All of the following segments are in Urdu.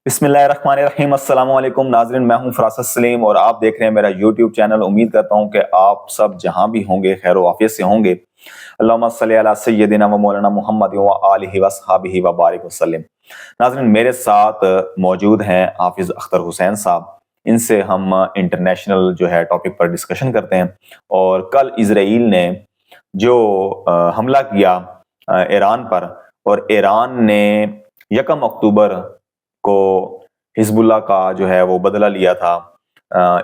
بسم اللہ الرحمن الرحیم۔ السلام علیکم ناظرین، میں ہوں فراست سلیم اور آپ دیکھ رہے ہیں میرا یوٹیوب چینل۔ امید کرتا ہوں کہ آپ سب جہاں بھی ہوں گے خیر و عافیت سے ہوں گے۔ اللہم صلی علی سیدنا و مولانا محمد و آلہ و صحابہ و بارک وسلم۔ ناظرین، میرے ساتھ موجود ہیں حافظ اختر حسین صاحب۔ ان سے ہم انٹرنیشنل جو ہے ٹاپک پر ڈسکشن کرتے ہیں۔ اور کل اسرائیل نے جو حملہ کیا ایران پر، اور ایران نے 1 اکتوبر کو حزب اللہ کا جو ہے وہ بدلہ لیا تھا،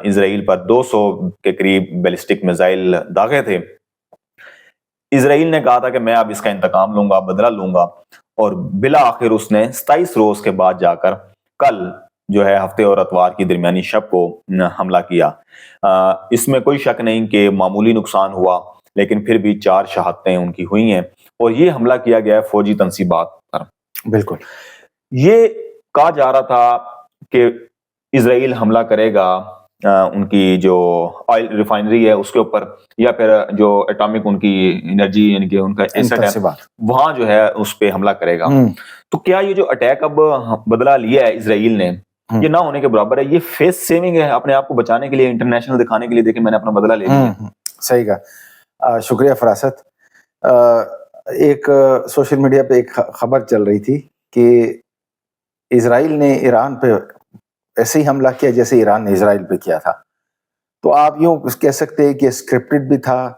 اسرائیل پر 200 کے قریب بیلسٹک میزائل داغے تھے۔ اسرائیل نے کہا تھا کہ میں اب اس کا انتقام لوں گا، بدلہ لوں گا، اور بالآخر اس نے 27 روز کے بعد جا کر کل جو ہے ہفتے اور اتوار کی درمیانی شب کو حملہ کیا۔ اس میں کوئی شک نہیں کہ معمولی نقصان ہوا، لیکن پھر بھی 4 شہادتیں ان کی ہوئی ہیں، اور یہ حملہ کیا گیا ہے فوجی تنصیبات پر۔ بالکل، یہ کہا جا رہا تھا کہ اسرائیل حملہ کرے گا ان کی جو آئل ریفائنری ہے اس کے اوپر، یا پھر جو ایٹامک ان کی انرجی یعنی کہ ان کا ایسٹ ہے وہاں جو ہے اس پہ حملہ کرے گا۔ تو کیا یہ جو اٹیک اب بدلہ لیا ہے اسرائیل نے، یہ نہ ہونے کے برابر ہے؟ یہ فیس سیونگ ہے اپنے آپ کو بچانے کے لیے، انٹرنیشنل دکھانے کے لیے، دیکھیں میں نے اپنا بدلہ لے لیا۔ صحیح کہا، شکریہ فراست۔ ایک سوشل میڈیا پہ ایک خبر چل رہی تھی کہ اسرائیل نے ایران پہ ایسے ہی حملہ کیا جیسے ایران نے اسرائیل پہ کیا تھا۔ تو آپ یوں کہہ سکتے ہیں کہ اسکرپٹڈ بھی تھا،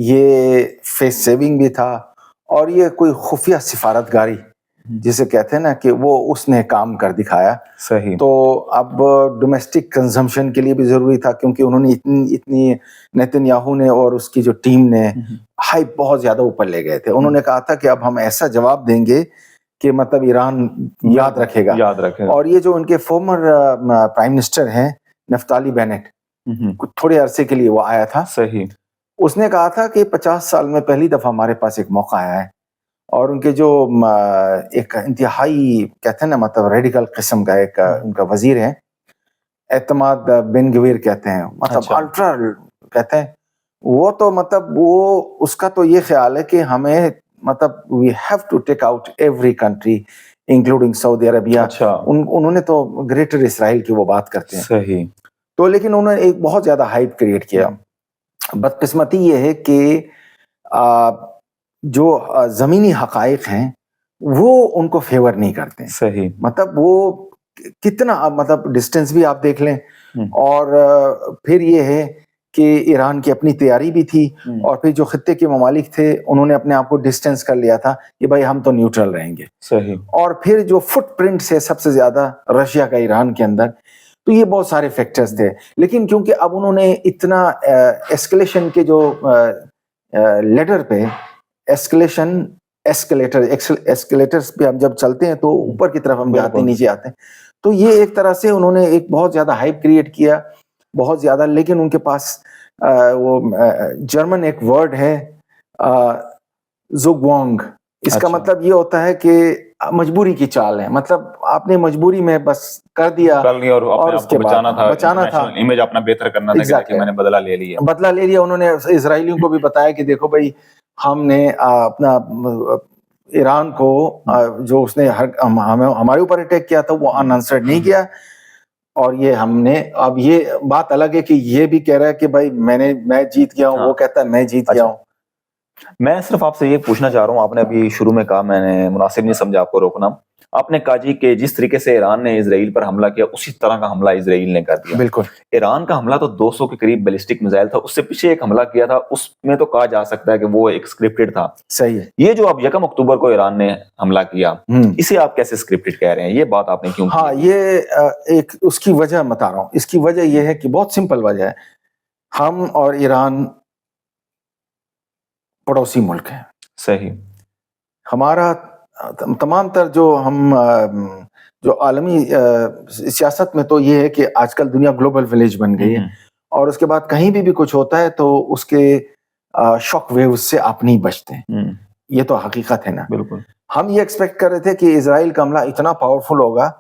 یہ فیس سیونگ بھی تھا، اور یہ کوئی خفیہ سفارتگاری جسے کہتے ہیں نا کہ وہ اس نے کام کر دکھایا۔ صحیح۔ تو اب ڈومیسٹک کنزمپشن کے لیے بھی ضروری تھا، کیونکہ انہوں نے اتنی نیتن یاہو نے اور اس کی جو ٹیم نے ہائپ بہت زیادہ اوپر لے گئے تھے۔ انہوں نے کہا تھا کہ اب ہم ایسا جواب دیں گے کہ مطلب ایران یاد رکھے گا۔ اور یہ جو ان کے فارمر پرائم منسٹر ہیں نفتالی بینٹ، تھوڑے عرصے کے لیے وہ آیا تھا۔ صحیح۔ اس نے کہا تھا کہ 50 سال میں پہلی دفعہ ہمارے پاس ایک موقع آیا ہے، اور ان کے جو ایک انتہائی کہتے ہیں نا مطلب ریڈیکل قسم کا ایک ان کا وزیر ہے، اعتماد بن گویر کہتے ہیں، مطلب الٹرا کہتے ہیں وہ، تو مطلب وہ اس کا تو یہ خیال ہے کہ ہمیں مطلب we have to take out every country including سعودی عربیہ۔ انہوں نے تو گریٹر اسرائیل کی وہ بات کرتے ہیں۔ صحیح۔ تو لیکن انہوں نے ایک بہت زیادہ ہائپ کریٹ کیا۔ بدقسمتی یہ ہے کہ جو زمینی حقائق ہیں وہ ان کو فیور نہیں کرتے۔ صحیح۔ مطلب وہ کتنا مطلب ڈسٹینس بھی آپ دیکھ لیں، اور پھر یہ ہے کہ ایران کی اپنی تیاری بھی تھی، اور پھر جو خطے کے ممالک تھے انہوں نے اپنے آپ کو ڈسٹینس کر لیا تھا کہ بھائی ہم تو نیوٹرل رہیں گے۔ صحیح۔ اور پھر جو فٹ پرنٹس ہے سب سے زیادہ رشیا کا ایران کے اندر، تو یہ بہت سارے فیکٹرز تھے۔ لیکن کیونکہ اب انہوں نے اتنا ایسکلیشن کے جو لیڈر پہ ایسکلیٹرز پہ ہم جب چلتے ہیں تو اوپر کی طرف ہم جاتے ہیں، نیچے آتے ہیں، تو یہ ایک طرح سے انہوں نے ایک بہت زیادہ ہائپ کریٹ کیا، بہت زیادہ۔ لیکن ان کے پاس وہ جرمن ایک ورڈ ہے زوگوانگ، اس کا مطلب یہ ہوتا ہے کہ مجبوری کی چال ہے، مطلب آپ نے مجبوری میں بس کر دیا، اور اس کے بعد بچانا تھا، امیج اپنا بہتر کرنا تھا کہ میں نے بدلہ لے لیا۔ انہوں نے اسرائیلیوں کو بھی بتایا کہ دیکھو بھائی، ہم نے اپنا ایران کو جو اس نے ہمارے اوپر اٹیک کیا تھا وہ ان آنسرڈ نہیں کیا، اور یہ ہم نے اب یہ بات الگ ہے کہ یہ بھی کہہ رہا ہے کہ بھائی میں جیت گیا ہوں، وہ کہتا ہے میں جیت گیا ہوں۔ میں صرف آپ سے یہ پوچھنا چاہ رہا ہوں، آپ نے ابھی شروع میں کہا، میں نے مناسب نہیں سمجھا آپ کو روکنا، آپ نے کہا جی کہ جس طریقے سے ایران نے اسرائیل پر حملہ کیا اسی طرح کا حملہ اسرائیل نے کر دیا۔ بالکل۔ ایران کا حملہ تو 200 کے قریب بیلسٹک میزائل تھا، اس سے پیچھے ایک حملہ کیا تھا، اس میں تو کہا جا سکتا ہے کہ وہ ایک اسکرپٹڈ تھا۔ صحیح ہے۔ یہ جو اب 1 اکتوبر کو ایران نے حملہ کیا، اسے آپ کیسے اسکرپٹڈ کہہ رہے ہیں؟ یہ بات آپ نے کیوں کی؟ ہاں، یہ ایک اس کی وجہ بتا رہا ہوں۔ اس کی وجہ یہ ہے کہ بہت سمپل وجہ ہے، ہم اور ایران پڑوسی ملک ہیں۔ صحیح۔ ہمارا تمام تر جو عالمی سیاست میں تو یہ ہے کہ آج کل دنیا گلوبل ولیج بن گئی ہے، اور اس کے بعد کہیں بھی کچھ ہوتا ہے تو اس کے شاک ویوز سے آپ نہیں بچتے ہیں، یہ تو حقیقت ہے نا۔ بالکل۔ ہم یہ ایکسپیکٹ کر رہے تھے کہ اسرائیل کا حملہ اتنا پاورفل ہوگا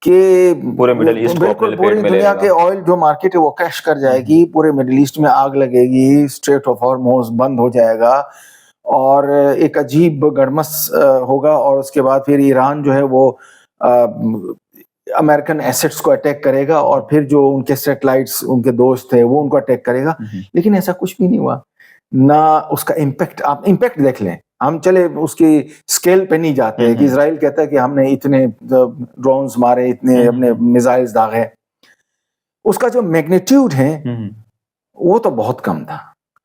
کہ پورے مڈل ایسٹ کو بالکل پوری دنیا کے آئل جو مارکیٹ ہے وہ کریش کر جائے گی، پورے مڈل ایسٹ میں آگ لگے گی، اسٹریٹ آف ہارموز بند ہو جائے گا، اور ایک عجیب گڑمس ہوگا، اور اس کے بعد پھر ایران جو ہے وہ امریکن ایسٹس کو اٹیک کرے گا اور پھر جو ان کے سیٹلائٹس ان کے دوست تھے وہ ان کو اٹیک کرے گا. لیکن ایسا کچھ بھی نہیں ہوا. نہ اس کا امپیکٹ, آپ امپیکٹ دیکھ لیں, ہم چلے اس کی اسکیل پہ نہیں جاتے ہیں کہ اسرائیل کہتا ہے کہ ہم نے اتنے ڈرونز مارے, اتنے اپنے میزائلز داغے, اس کا جو میگنیٹیوڈ ہے وہ تو بہت کم تھا.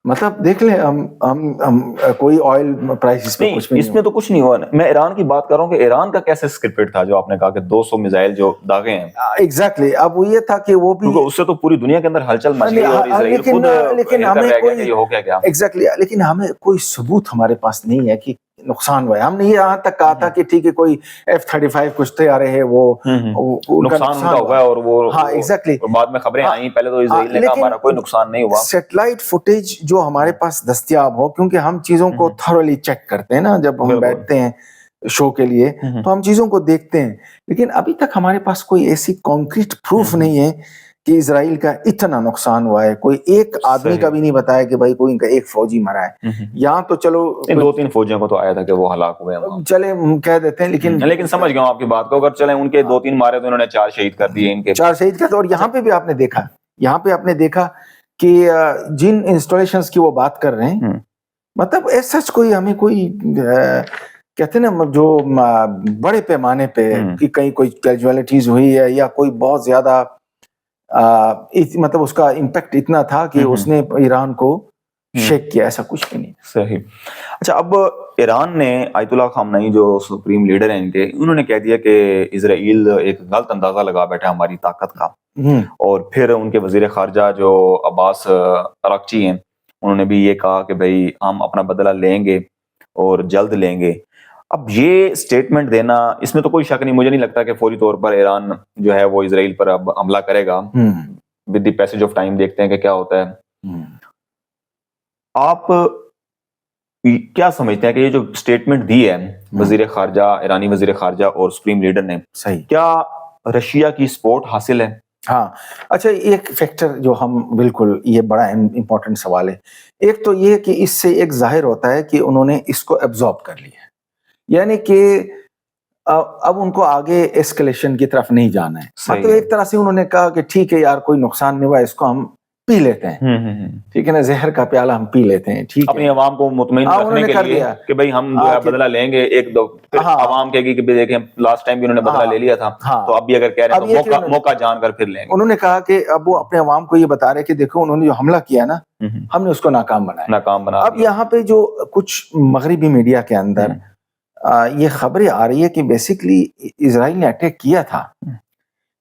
مطلب دیکھ لیں ہم کوئی آئل پرائسز پہ کچھ اس میں تو کچھ نہیں ہوا. میں ایران کی بات کر رہا ہوں کہ ایران کا کیسے اسکرپٹ تھا جو آپ نے کہا کہ 200 میزائل جو داغے ہیں. ایگزیکٹلی. اب وہ یہ تھا کہ وہ بھی اس سے تو پوری دنیا کے اندر ہلچل مچ گئی اور اسرائیل خود لیکن کر ہمیں رہا کوئی ہے کہ یہ ہو کیا. ایگزیکٹلی, لیکن ہمیں کوئی ثبوت ہمارے پاس نہیں ہے کہ نقصان ہوا ہے. ہم نے یہاں تک کہا تھا کہ ٹھیک ہے کوئی F-35 کچھ طیارے ہیں وہ نقصان ان کا ہوا ہے اور وہ ہاں ایگزیکٹلی بعد میں خبریں آئیں. پہلے تو اسرائیل نے کہا ہمارا کوئی نقصان نہیں ہوا. سیٹلائٹ فوٹیج جو ہمارے پاس دستیاب ہو, کیونکہ ہم چیزوں کو تھرولی چیک کرتے ہیں نا جب ہم بیٹھتے ہیں شو کے لیے, تو ہم چیزوں کو دیکھتے ہیں. لیکن ابھی تک ہمارے پاس کوئی ایسی کانکریٹ پروف نہیں ہے کہ اسرائیل کا اتنا نقصان ہوا ہے. کوئی ایک آدمی کا بھی نہیں بتایا کہ بھائی کوئی ان کا ایک فوجی مرا ہے. یہاں تو چلو 2-3 فوجیوں کو تو آیا تھا کہ وہ ہلاک ہوئے ہیں, چلے کہہ دیتے ہیں, لیکن سمجھ گیا ہوں آپ کی بات کو. اگر چلیں ان کے 2-3 مارے تو انہوں نے 4 شہید کر دیے, ان کے 4 شہید کر. اور یہاں پہ بھی آپ نے دیکھا کہ جن انسٹالیشنز کی وہ بات کر رہے ہیں, مطلب ایسا کوئی ہمیں کوئی کہتے ہیں نا جو بڑے پیمانے پہ کہ کہیں کوئی کیجویلٹیز ہوئی ہے یا کوئی بہت زیادہ مطلب اس کا امپیکٹ اتنا تھا کہ اس نے ایران کو شیک کیا, ایسا کچھ بھی نہیں. صحیح. اچھا, اب ایران نے آیت اللہ خامنئی جو سپریم لیڈر ہیں ان کے, انہوں نے کہہ دیا کہ اسرائیل ایک غلط اندازہ لگا بیٹھا ہماری طاقت کا. اور پھر ان کے وزیر خارجہ جو عباس اراغچی ہیں, انہوں نے بھی یہ کہا کہ بھئی ہم اپنا بدلہ لیں گے اور جلد لیں گے. اب یہ سٹیٹمنٹ دینا, اس میں تو کوئی شک نہیں, مجھے نہیں لگتا کہ فوری طور پر ایران جو ہے وہ اسرائیل پر اب حملہ کرے گا. With the passage of time دیکھتے ہیں کہ کیا ہوتا ہے. آپ کیا سمجھتے ہیں کہ یہ جو سٹیٹمنٹ دی ہے وزیر خارجہ, ایرانی وزیر خارجہ اور سپریم لیڈر نے, کیا رشیا کی سپورٹ حاصل ہے؟ ہاں اچھا, ایک فیکٹر جو ہم بالکل, یہ بڑا امپورٹنٹ سوال ہے. ایک تو یہ کہ اس سے ایک ظاہر ہوتا ہے کہ انہوں نے اس کو ایبزارب کر لیا ہے, یعنی کہ اب ان کو آگے ایسکلیشن کی طرف نہیں جانا ہے. مطلب ایک طرح سے انہوں نے کہا کہ ٹھیک ہے یار کوئی نقصان نہیں ہوا, اس کو ہم پی لیتے ہیں, ٹھیک ہے نا, زہر کا پیالہ ہم پی لیتے ہیں, ٹھیک ہے, اپنی عوام کو مطمئن رکھنے کے لیے کہ بھئی ہم جو ہے بدلہ لیں گے. ایک دو پھر عوام کہے گی کہ دیکھیں لاسٹ ٹائم بھی انہوں نے بدلہ لے لیا تھا, تو اب بھی اگر کہہ رہے ہیں تو موقع جان کر پھر لیں گے. انہوں نے کہا کہ اب وہ اپنے عوام کو یہ بتا رہے کہ دیکھو انہوں نے جو حملہ کیا نا, ہم نے اس کو ناکام بنایا. اب یہاں پہ جو کچھ مغربی میڈیا کے اندر یہ خبریں آ رہی ہے کہ بیسیکلی اسرائیل نے اٹیک کیا تھا,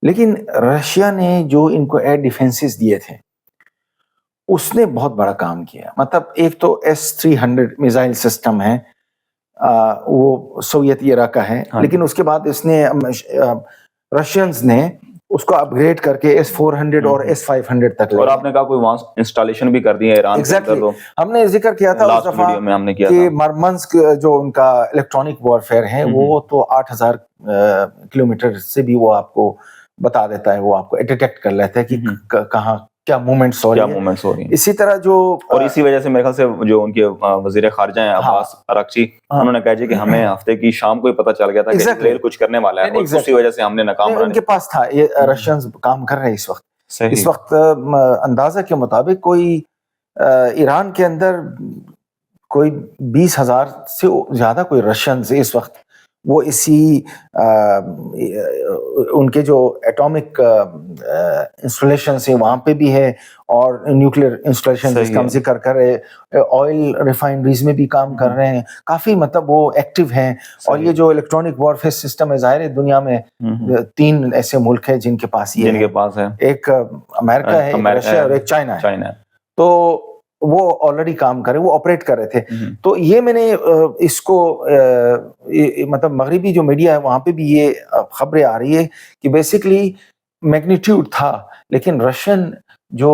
لیکن رشیا نے جو ان کو ایئر ڈیفنسز دیے تھے اس نے بہت بڑا کام کیا. مطلب ایک تو S-300 میزائل سسٹم ہے, وہ سوویت ایرا کا ہے, لیکن اس کے بعد اس نے رشینز نے اس کو اپ گریڈ کر کے S-400 اور S-500 تک لے. اور آپ نے کہا کوئی وہاں انسٹالیشن بھی کر دی ہے ایران کے اندر. ہم نے ذکر کیا تھا اس دفعہ کہ مرمنسک جو ان کا الیکٹرانک وارفیئر ہے وہ تو 8000 کلومیٹر سے بھی وہ آپ کو بتا دیتا ہے, وہ آپ کو ڈیٹیکٹ کر لیتا ہے کہ کہاں کیا موومنٹس ہو رہی ہیں. اسی طرح جو اور اسی وجہ سے میرے خیال سے جو ان کے وزیر خارجہ ہیں عباس اراغچی, انہوں نے کہا جی کہ ہمیں ہفتے کی شام کو ہی پتہ چل گیا تھا کہ اسرائیل کچھ کرنے والا ہے, اور اسی وجہ سے ہم نے ناکام بنا. ان کے پاس تھا, یہ رشینز کام کر رہے ہیں اس وقت اندازہ کے مطابق کوئی ایران کے اندر کوئی 20,000 سے زیادہ کوئی رشینز اس وقت وہ اسی ان کے جو ایٹامک انسٹالیشنز ہیں وہاں پہ بھی ہے, اور نیوکلیئر انسٹالیشن جس کا ہم ذکر کر رہے, آئل ریفائنریز میں بھی کام کر رہے ہیں, کافی مطلب وہ ایکٹیو ہیں. اور یہ جو الیکٹرانک وارفیئر سسٹم ہے, ظاہر ہے دنیا میں 3 ایسے ملک ہیں جن کے پاس یہ ہے, ایک امریکہ ہے, ایک رشیا اور ایک چائنا ہے. تو وہ آلریڈی کام کر رہے, وہ آپریٹ کر رہے تھے. تو یہ میں نے اس کو مطلب مغربی جو میڈیا ہے وہاں پہ بھی یہ خبریں آ رہی ہے کہ بیسیکلی میگنیٹیوڈ تھا, لیکن رشین جو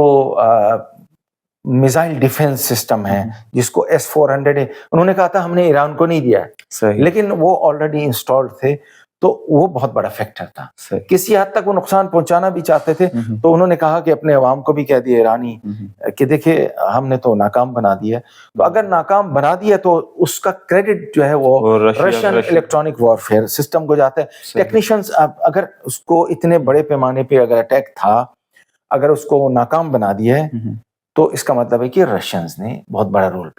میزائل ڈیفنس سسٹم ہے جس کو S-400 ہے, انہوں نے کہا تھا ہم نے ایران کو نہیں دیا, لیکن وہ آلریڈی انسٹالڈ تھے. تو وہ بہت بڑا فیکٹر تھا. صحیح. کسی حد تک وہ نقصان پہنچانا بھی چاہتے تھے, تو انہوں نے کہا کہ اپنے عوام کو بھی کہہ دیا ایرانی کہ دیکھیں ہم نے تو ناکام بنا دیا ہے, تو اگر ناکام بنا دیا تو اس کا کریڈٹ جو ہے وہ رشین الیکٹرانک وارفیئر سسٹم کو جاتا ہے. ٹیکنیشینز اگر اس کو اتنے بڑے پیمانے پہ اگر اٹیک تھا, اگر اس کو ناکام بنا دیا ہے تو اس کا مطلب ہے کہ رشینز نے بہت بڑا رول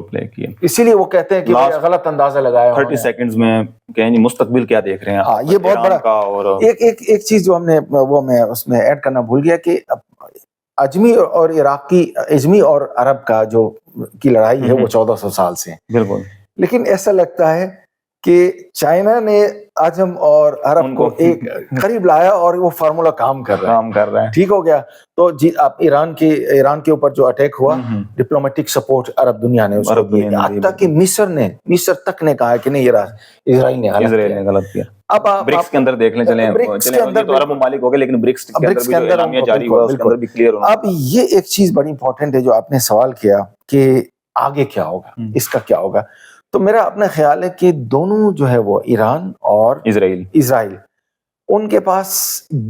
پلے کیا. اسی لیے وہ کہتے ہیں کہ غلط اندازہ لگایا. 30 سیکنڈز میں کہیں جی مستقبل کیا دیکھ رہے ہیں ہاں, یہ بہت بڑا ایک چیز جو ہم نے وہ میں اس میں ایڈ کرنا بھول گیا کہ اجمی اور عراقی اجمی اور عرب کا جو کی لڑائی ہے وہ 1400 سال سے. بالکل. لیکن ایسا لگتا ہے کہ چائنا نے عجم اور عرب کو ایک قریب لایا اور وہ فارمولا کام کر رہا ہے. ٹھیک ہو گیا. تو جی آپ ایران کے اوپر جو اٹیک ہوا, ڈپلومیٹک سپورٹ عرب دنیا نے اس کو دیا, حتیٰ کہ مصر تک نے کہا کہ نہیں یہ اسرائیل نے غلط کیا. اب برکس کے اندر دیکھ لیں, چلیں یہ تو عرب ممالک ہو گئے, لیکن برکس کے اندر بھی جو اعلامیہ جاری ہوا اس کے اندر بھی کلیئر ہونا. اب یہ ایک چیز بڑی امپورٹنٹ ہے جو آپ نے سوال کیا کہ آگے کیا ہوگا, اس کا کیا ہوگا. تو میرا اپنا خیال ہے کہ دونوں جو ہے وہ ایران اور اسرائیل ان کے پاس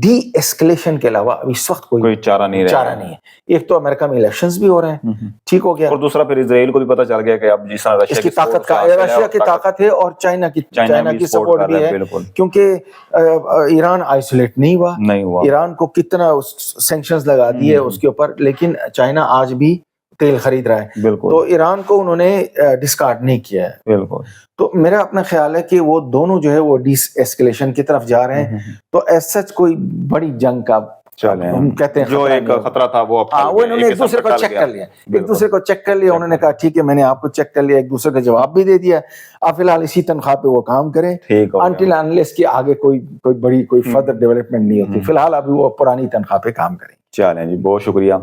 ڈی ایسکلیشن کے علاوہ اس وقت کوئی چارہ نہیں ہے. ایک تو امریکہ میں الیکشنز بھی ہو رہے ہیں, ٹھیک ہو گیا, اور دوسرا پھر اسرائیل کو بھی پتہ چل گیا کہ اب جس طرح رشیا کی طاقت ہے اور چائنا کی سپورٹ بھی ہے, کیونکہ ایران آئسولیٹ نہیں ہوا. ایران کو کتنا سینکشنز لگا دیے اس کے اوپر, لیکن چائنا آج بھی تیل خرید رہا ہے. تو ایران کو انہوں نے ڈسکارڈ نہیں کیا ہے. تو میرا اپنا خیال ہے کہ وہ دونوں جو ہے وہ ڈی ایسکلیشن کی طرف جا رہے ہیں. تو ایز سچ کوئی بڑی جنگ کا ہم کہتے ہیں جو ایک خطرہ تھا وہ انہوں نے ایک دوسرے کو چیک کر لیا, انہوں نے کہا ٹھیک ہے میں نے آپ کو چیک کر لیا, ایک دوسرے کا جواب بھی دے دیا. آپ فی الحال اسی تنخواہ پہ وہ کام کریں انٹل انلیس کہ آگے کوئی بڑی کوئی فردر ڈیولپمنٹ نہیں ہوتی. فی الحال ابھی وہ پرانی تنخواہ پہ کام کریں. چلیں جی, بہت شکریہ.